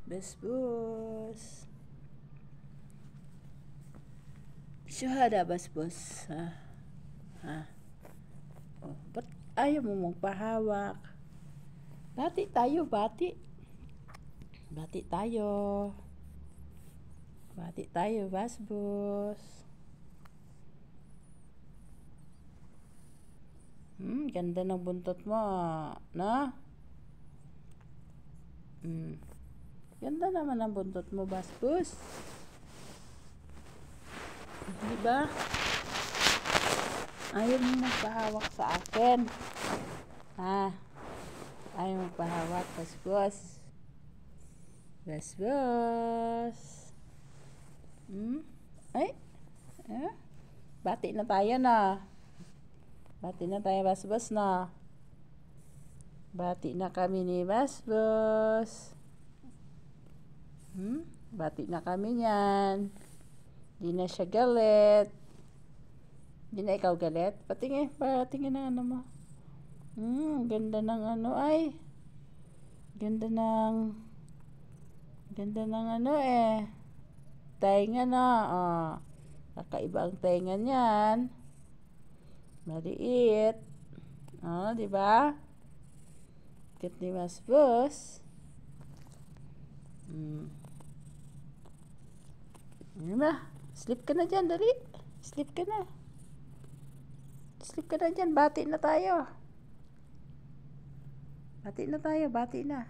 Basbos. Syuhada basbos. Ha? Oh, ba't ayaw mo magpahawak? Bati tayo, bati. Bati tayo. Bati tayo, basbos. Ganda ng buntot mo, no? Ganda naman ang buntot mo, basbos. Diba? Ayaw mo magpahawak sa akin. Ha? Ayaw magpahawak, basbos. Basbos. Ay? Bati na tayo na. Bati na tayo, basbos na. Bati na kami ni basbos. Bati na kami niyan. Di na siya galit. Di na ikaw galit? Patingin ang ano mo. Ganda ng ano ay. Ganda ng ano eh. Tainga na. Kakaiba ang tainga niyan. Maliit. Di ba? Kit ni basbos. Sleep ka na dyan, dali. Sleep ka na. Sleep ka na dyan, bati na tayo. Bati na tayo, bati na.